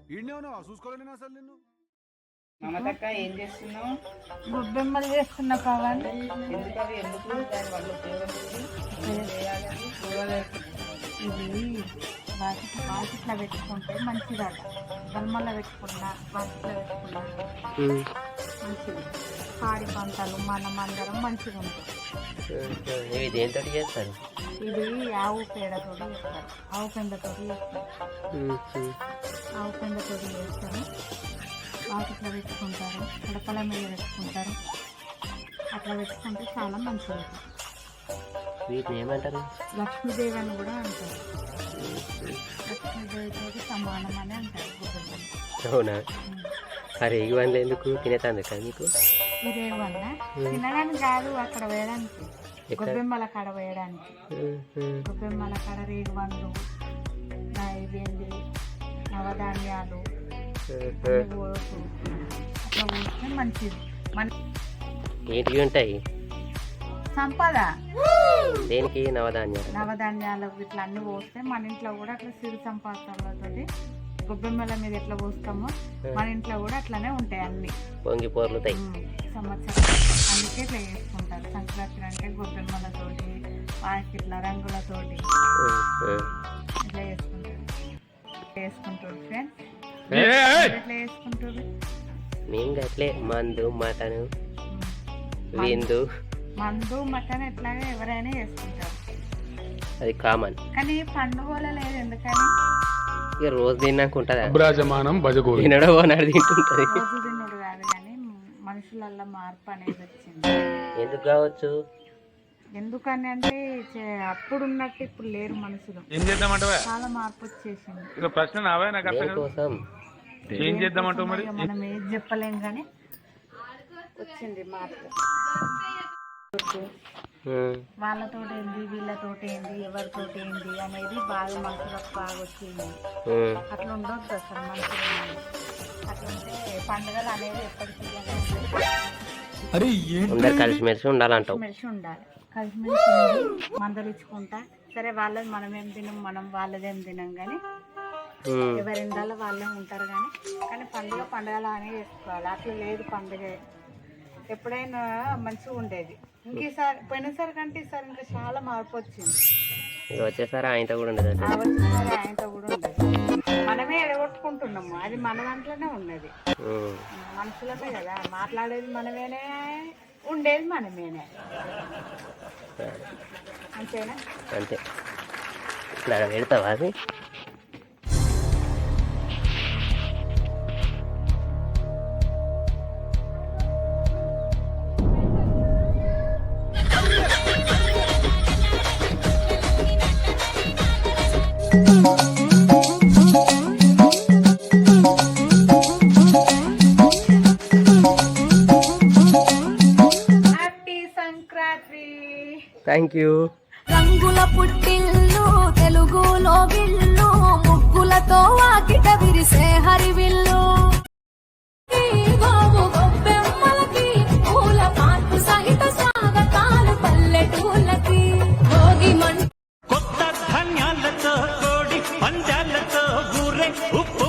చూసుకోవాలి నిన్ను. మమతక్క ఏం చేస్తున్నావు? గొబ్బెమ్మలు చేస్తున్నా పవన్. ఎందుకు అవి ఎందుకు దాని వల్ల ఉపయోగం ఇది వాకిట్లో పెట్టుకుంటే మంచిదట. గల్మల్లో పెట్టుకున్నా వాకిట్లో పెట్టుకున్నా మంచిది. పాడి పంటలు మనం అందరం మంచిగా ఉంటుంది. దేంతో చేస్తారు? ఇది ఆవు పేడతో చేస్తారు, ఆవు పెండతో చేస్తారు. ఆవు పెండతో చేస్తారు, వాకిట్లో పెట్టుకుంటారు, గడపల మీద పెట్టుకుంటారు. అట్లా పెట్టుకుంటే చాలా మంచిది. వీటిని ఏమంటారు? లక్ష్మీదేవి అని కూడా అంటారు. లక్ష్మీదేవితో సమానం అని అంటారు. అవునా? అరే ఇవన్నీ ఎందుకు తినేతాంది కదా మీకు? ఇదే వల్ల తినడానికి కాదు, అక్కడ వేయడానికి, గొబ్బెమ్మల కాడ వేయడానికి. గొబ్బెమ్మల కాడ రేగుబండ్లు, ఇదేంటి నవధాన్యాలు పోసు అట్లా పోస్తే మంచిది. ఏంటివి ఉంటాయి? సంపద. దేనికి? నవధాన్యాలు. నవధాన్యాలు ఇట్లా అన్ని పోస్తే మన ఇంట్లో కూడా అట్లా సిరి సంపాదనలతోటి గొబ్బెమ్మల మీద ఎట్లా పోస్తామో మన ఇంట్లో కూడా అట్లానే ఉంటాయి అన్ని. పొంగి పోర్లుతాయి సంవత్సరం. అందుకే ఇట్లా చేసుకుంటారు. సంక్రాంతి అంటే గొబ్బెమ్మలతోటి, ఇట్లా రంగులతోటి ఇట్లా చేసుకుంటారు ఫ్రెండ్స్. ఎట్లా చేసుకుంటారు? మేము అట్లే మందు మటన్ విందు. మందు మటన్ ఎట్లాగా ఎవరైనా చేసుకుంటారు, అది కామన్. కానీ పండుగల లేదు ఎందుకని? ఇక రోజు తిన్నాక ఉంటుందా? తినడం తింటుంటది. రోజు తిన్నుడు కాదు కానీ మనుషులల్లో మార్పు అనేది వచ్చింది. ఎందుకు కావచ్చు? ఎందుకని అంటే అప్పుడు ఉన్నట్టు ఇప్పుడు లేరు మనుషులు. ఏం చేద్దామంటావా? చాలా మార్పు వచ్చేసింది. ఇక ప్రశ్న నావే నాకు అర్థం కాదు. కోసం ఏం చేద్దామంటావు మరి? మనం ఏది చెప్పలేం కానీ వచ్చింది మార్పు. వాళ్ళతోటి ఏంది, వీళ్ళతోటి ఏంది, ఎవరితోటి ఏంది అనేది బాగా మనసులకు బాగా వచ్చింది. అట్లా ఉండొద్దు అసలు మనుషులు. అట్లుంటే పండుగలు అనేది ఎప్పటికీ కలిసిమెలిసి ఉండాలంటావు. కలిసిమెలిసి ఉండాలి. కలిసిమెలిసి ఉండి మందలించుకుంటా. సరే వాళ్ళది మనం ఏం తినం, మనం వాళ్ళదేం తినం, కానీ ఎవరి ఇండాలో వాళ్ళే ఉంటారు. కానీ పండుగలు అనేది చేసుకోవాలి. అట్లా లేదు పండుగ. ఎప్పుడైనా మంచిగా ఉండేది. ఇంకేసారి పోయినసారి కంటే ఈసారి ఇంకా చాలా మార్పు వచ్చింది. వచ్చేసారి ఆయనతో కూడా ఉండదు. వచ్చేసారి ఆయనతో కూడా ఉండదు. మనమే ఎడగొట్టుకుంటున్నాము. అది మన దాంట్లోనే ఉన్నది. మనుషులమే కదా, మాట్లాడేది మనమేనే, ఉండేది మనమేనే. అంతేనా? అంతే. ఇట్లా పెడతావా అది? Thank you. రంగుల పుట్టిల్లు తెలుగులో గిల్లు, ముగ్గులతో వాకిట విరిసే హరివిల్లు. గొబ్బెమ్మలకి పూల పాన్పు సహిత స్వాగతాలు పల్లెటూళ్ళకి. భోగి మంట కొత్త ధాన్యాలతో కోడి పంజాలతో ఊరే ఉప్పు